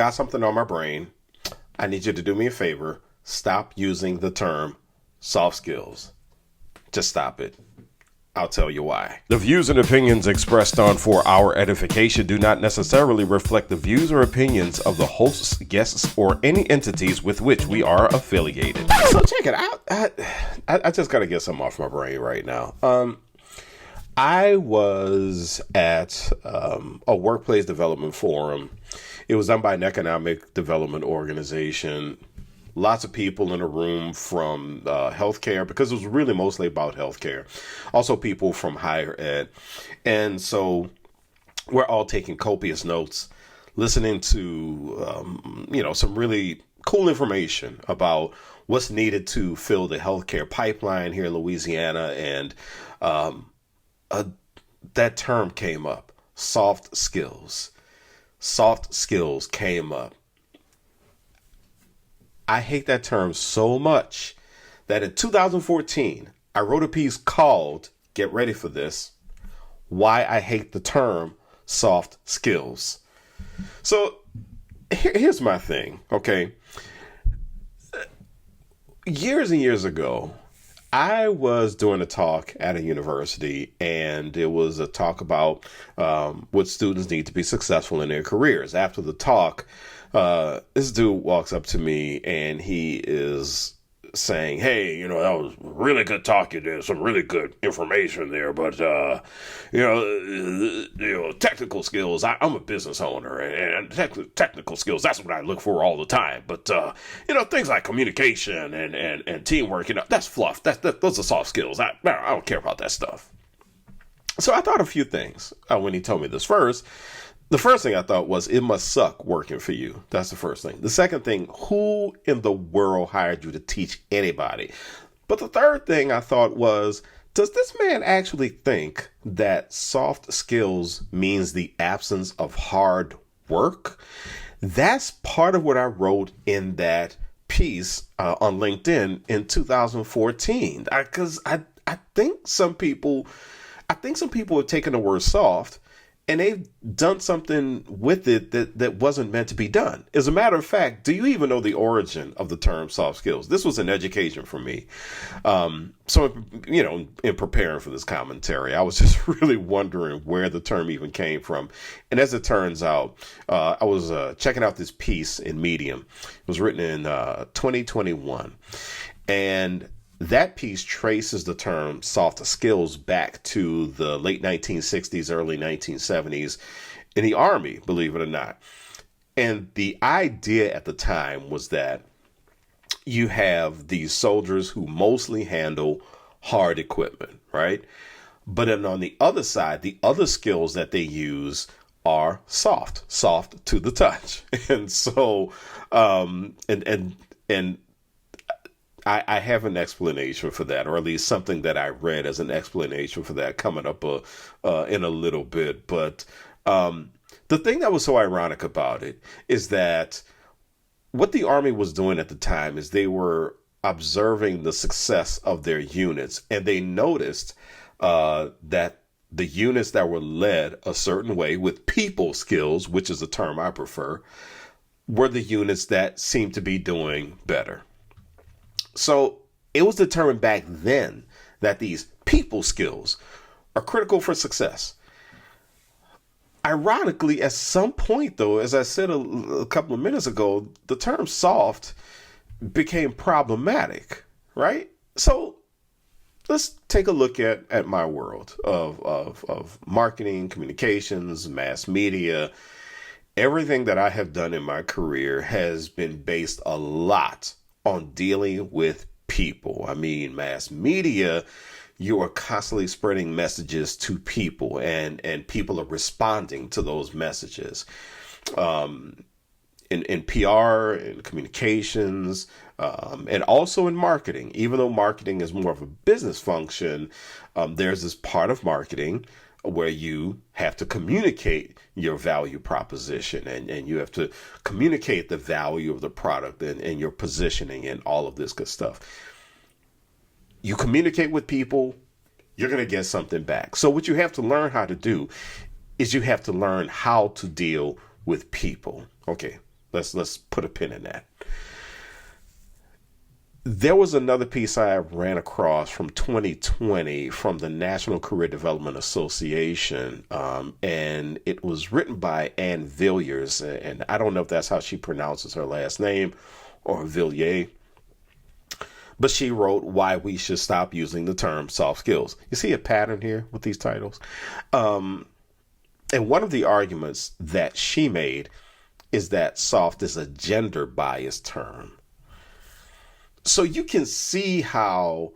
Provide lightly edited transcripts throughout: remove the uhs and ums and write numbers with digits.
got something on my brain. I need you to do me a favor. Stop using the term soft skills. Just stop it. I'll tell you why. The views and opinions expressed on For Our Edification do not necessarily reflect the views or opinions of the hosts, guests, or any entities with which we are affiliated. So check it out. I just got to get something off my brain right now. I was at a workplace development forum. It was done by an economic development organization. Lots of people in a room from healthcare, because it was really mostly about healthcare. Also people from higher ed. And so we're all taking copious notes, listening to, some really cool information about what's needed to fill the healthcare pipeline here in Louisiana. And that term came up, soft skills. Soft skills came up. I hate that term so much that in 2014, I wrote a piece called, get ready for this, Why I Hate the Term Soft Skills. So here's my thing, okay? Years and years ago, I was doing a talk at a university, and it was a talk about what students need to be successful in their careers. After the talk, this dude walks up to me and he is saying, hey, that was a really good talk. You did some really good information there, but, technical skills, I'm a business owner, and technical skills, that's what I look for all the time. But, things like communication and teamwork, that's fluff. Those are soft skills. I don't care about that stuff. So I thought a few things when he told me this. First, the first thing I thought was, it must suck working for you. That's the first thing. The second thing, who in the world hired you to teach anybody? But the third thing I thought was, does this man actually think that soft skills means the absence of hard work? That's part of what I wrote in that piece on LinkedIn in 2014. Because I think some people have taken the word soft and they've done something with it that wasn't meant to be done. As a matter of fact, do you even know the origin of the term soft skills? This was an education for me. So, in preparing for this commentary, I was just really wondering where the term even came from. And as it turns out, I was checking out this piece in Medium. It was written in 2021. And that piece traces the term soft skills back to the late 1960s, early 1970s in the Army, believe it or not. And the idea at the time was that you have these soldiers who mostly handle hard equipment, right? But then on the other side, the other skills that they use are soft to the touch. And so, I have an explanation for that, or at least something that I read as an explanation for that coming up in a little bit. But the thing that was so ironic about it is that what the Army was doing at the time is they were observing the success of their units, and they noticed that the units that were led a certain way with people skills, which is a term I prefer, were the units that seemed to be doing better. So it was determined back then that these people skills are critical for success. Ironically, at some point, though, as I said a couple of minutes ago, the term soft became problematic, right? So let's take a look at my world of marketing, communications, mass media. Everything that I have done in my career has been based a lot on dealing with people. I mean, mass media, you are constantly spreading messages to people, and people are responding to those messages. In PR, in communications, and also in marketing. Even though marketing is more of a business function, there's this part of marketing where you have to communicate your value proposition, and you have to communicate the value of the product and your positioning and all of this good stuff. You communicate with people, you're going to get something back. So what you have to learn how to do is you have to learn how to deal with people. Okay, Let's put a pin in that. There was another piece I ran across from 2020 from the National Career Development Association, and it was written by Ann Villiers, and I don't know if that's how she pronounces her last name, or Villiers, but she wrote why we should stop using the term soft skills. You see a pattern here with these titles? And one of the arguments that she made is that soft is a gender biased term. So you can see how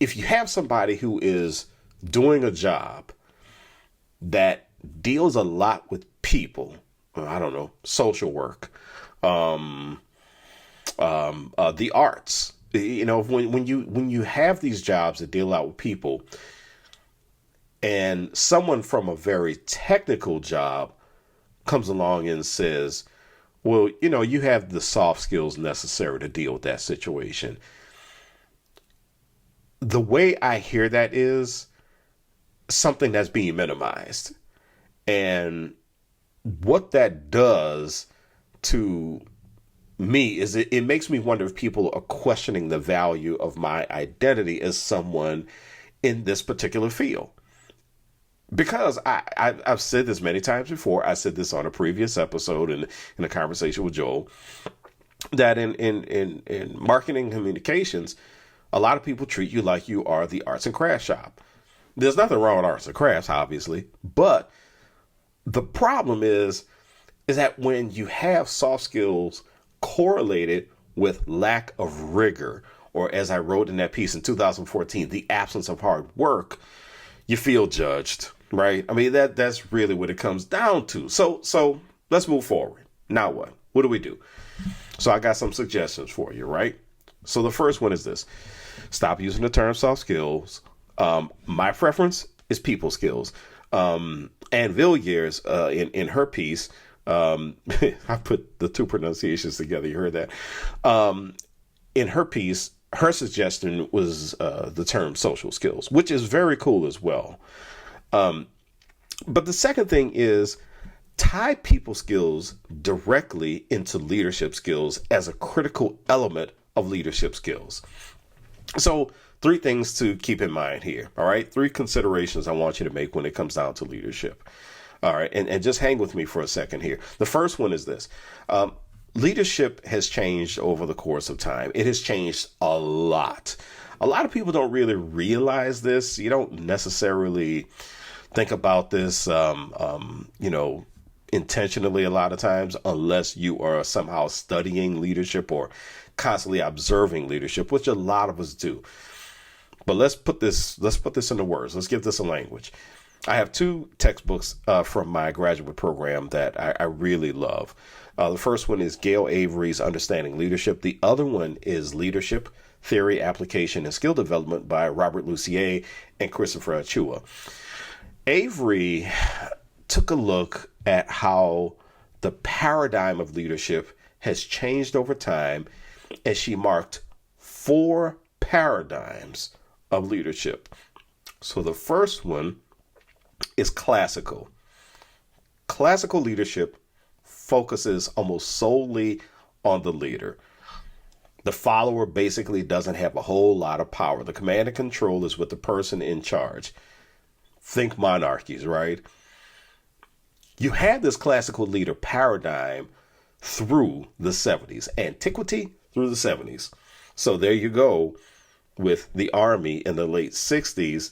if you have somebody who is doing a job that deals a lot with people, I don't know, social work, the arts, when you have these jobs that deal a lot with people, and someone from a very technical job comes along and says, well, you have the soft skills necessary to deal with that situation. The way I hear that is something that's being minimized. And what that does to me is it makes me wonder if people are questioning the value of my identity as someone in this particular field. Because I've said this many times before. I said this on a previous episode in a conversation with Joel, that in marketing communications, a lot of people treat you like you are the arts and crafts shop. There's nothing wrong with arts and crafts, obviously, but the problem is that when you have soft skills correlated with lack of rigor, or as I wrote in that piece in 2014, the absence of hard work, you feel judged, right? I mean, that's really what it comes down to. So let's move forward. Now what? What do we do? So I got some suggestions for you, right? So the first one is this. Stop using the term soft skills. My preference is people skills. Ann Villiers, in her piece, I put the two pronunciations together. You heard that? In her piece, her suggestion was the term social skills, which is very cool as well. But the second thing is tie people skills directly into leadership skills as a critical element of leadership skills. So 3 things to keep in mind here. All right. 3 considerations I want you to make when it comes down to leadership. All right. And just hang with me for a second here. The first one is this. Leadership has changed over the course of time. It has changed a lot. A lot of people don't really realize this. You don't necessarily think about this, intentionally a lot of times, unless you are somehow studying leadership or constantly observing leadership, which a lot of us do. But let's put this into words. Let's give this a language. I have 2 textbooks from my graduate program that I really love. The first one is Gail Avery's Understanding Leadership. The other one is Leadership, Theory, Application, and Skill Development by Robert Lucier and Christopher Achua. Avery took a look at how the paradigm of leadership has changed over time, and she marked 4 paradigms of leadership. So the first one is classical. Classical leadership focuses almost solely on the leader. The follower basically doesn't have a whole lot of power. The command and control is with the person in charge. Think monarchies, right? You had this classical leader paradigm through the 70s, antiquity through the 70s. So there you go with the army in the late 60s,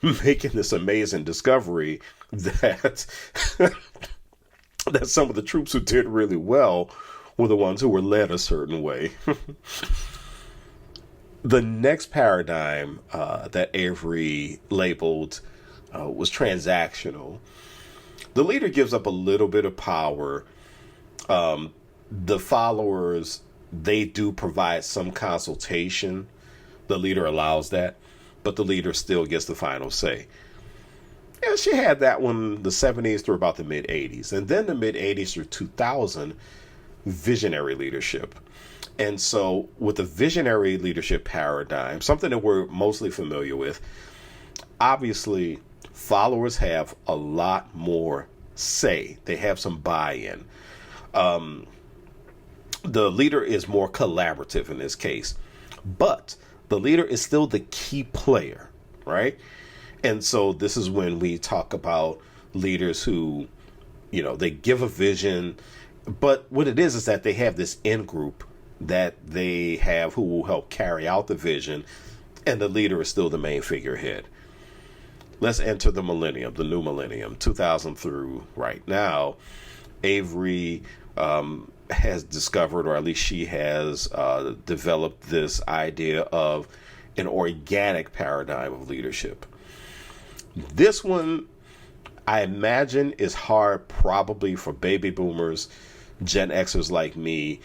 making this amazing discovery that that some of the troops who did really well were the ones who were led a certain way. The next paradigm that Avery labeled was transactional. The leader gives up a little bit of power. The followers, they do provide some consultation. The leader allows that, but the leader still gets the final say. Yeah, she had that one the 70s through about the mid 80s. And then the mid 80s through 2000, visionary leadership. And so with the visionary leadership paradigm, something that we're mostly familiar with, obviously followers have a lot more say, they have some buy-in. The leader is more collaborative in this case, but the leader is still the key player, right? And so this is when we talk about leaders who, they give a vision, but what it is that they have this in group that they have who will help carry out the vision, and the leader is still the main figurehead. Let's enter the millennium, the new millennium, 2000 through right now. Avery has discovered, or at least she has developed this idea of an organic paradigm of leadership. This one, I imagine, is hard probably for baby boomers, Gen Xers like me,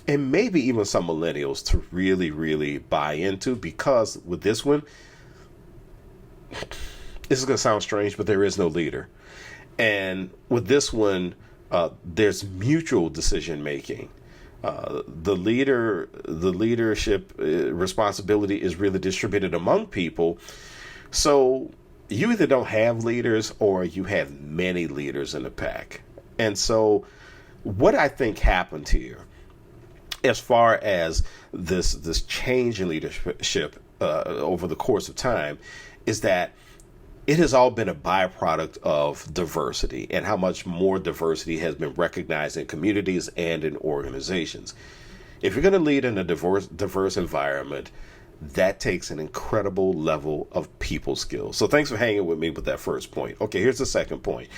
and maybe even some millennials to really, really buy into, because with this one, this is going to sound strange, but there is no leader. And with this one, there's mutual decision making. The leadership responsibility is really distributed among people. So you either don't have leaders or you have many leaders in the pack. And so what I think happened here, as far as this change in leadership over the course of time, is that it has all been a byproduct of diversity and how much more diversity has been recognized in communities and in organizations. If you're going to lead in a diverse environment, that takes an incredible level of people skills. So thanks for hanging with me with that first point. Okay, here's the second point.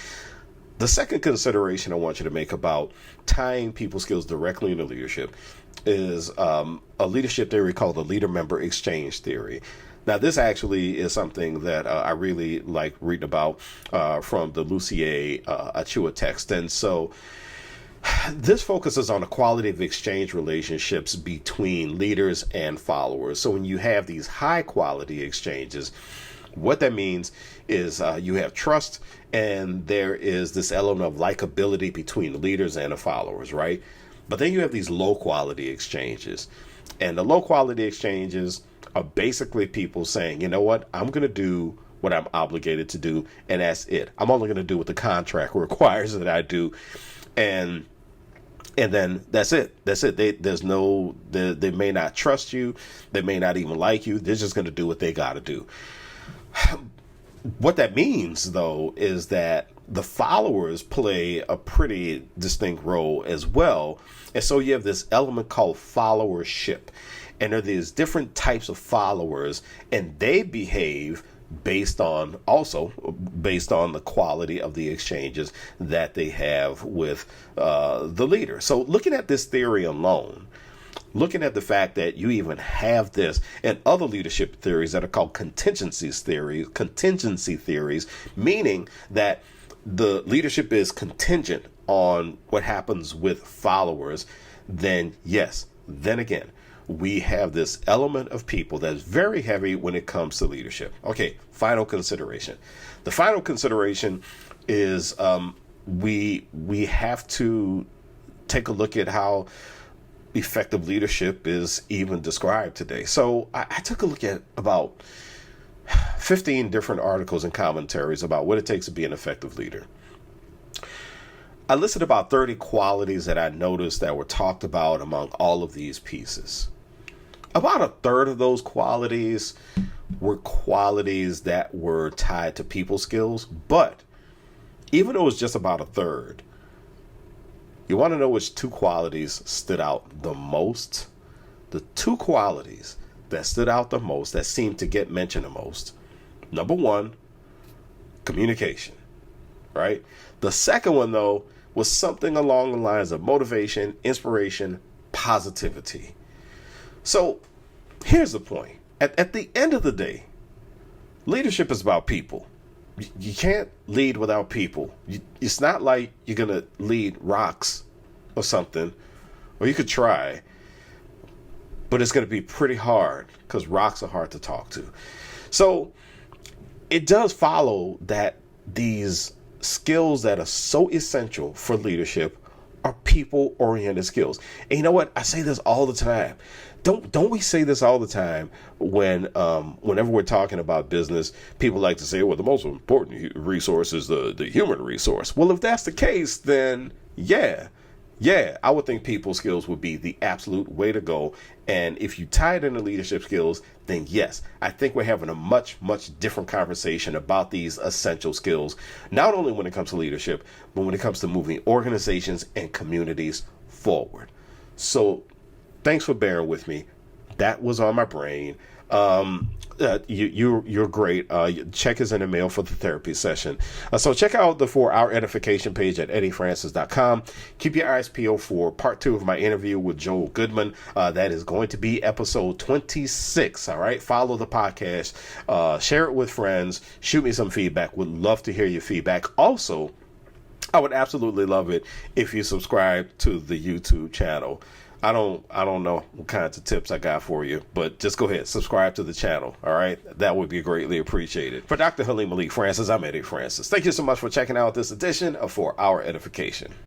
The second consideration I want you to make about tying people skills directly into leadership is a leadership theory called the leader-member exchange theory. Now, this actually is something that I really like reading about from the Lucier Achua text. And so this focuses on the quality of exchange relationships between leaders and followers. So when you have these high quality exchanges, what that means is you have trust, and there is this element of likability between the leaders and the followers, right? But then you have these low quality exchanges, and the low quality exchanges are basically people saying, you know what, I'm going to do what I'm obligated to do, and that's it. I'm only going to do what the contract requires that I do, and then that's it. That's it. They may not trust you. They may not even like you. They're just going to do what they got to do. What that means, though, is that the followers play a pretty distinct role as well. And so you have this element called followership. And there are these different types of followers, and they behave based on the quality of the exchanges that they have with the leader. So looking at this theory alone, looking at the fact that you even have this and other leadership theories that are called contingency theories, meaning that the leadership is contingent on what happens with followers, then yes, then again, we have this element of people that's very heavy when it comes to leadership. Okay, final consideration. The final consideration is we have to take a look at how effective leadership is even described today. So I took a look at about 15 different articles and commentaries about what it takes to be an effective leader. I listed about 30 qualities that I noticed that were talked about among all of these pieces. About a third of those qualities were qualities that were tied to people skills, but even though it's just about a third, you want to know which two qualities stood out the most? The two qualities that stood out the most, that seemed to get mentioned the most. Number one, communication, right? The second one, though, was something along the lines of motivation, inspiration, positivity. So here's the point. At the end of the day, leadership is about people. You can't lead without people. It's not like you're going to lead rocks or something, or you could try, but it's going to be pretty hard because rocks are hard to talk to. So it does follow that these skills that are so essential for leadership are people-oriented skills. And you know what? I say this all the time. don't we say this all the time when whenever we're talking about business? People like to say, well, the most important resource is the human resource. Well, if that's the case, then yeah, I would think people skills would be the absolute way to go. And if you tie it into leadership skills, then yes, I think we're having a much different conversation about these essential skills, not only when it comes to leadership, but when it comes to moving organizations and communities forward. So thanks for bearing with me. That was on my brain. You're great. Check is in the mail for the therapy session. So check out the 4-Hour Edification page at eddiefrancis.com. Keep your eyes peeled for part 2 of my interview with Joel Goodman. That is going to be episode 26. All right. Follow the podcast. Share it with friends. Shoot me some feedback. Would love to hear your feedback. Also, I would absolutely love it if you subscribe to the YouTube channel. I don't know what kinds of tips I got for you, but just go ahead, subscribe to the channel. All right. That would be greatly appreciated. For Dr. Halim Malik Francis, I'm Eddie Francis. Thank you so much for checking out this edition of 4-Hour Edification.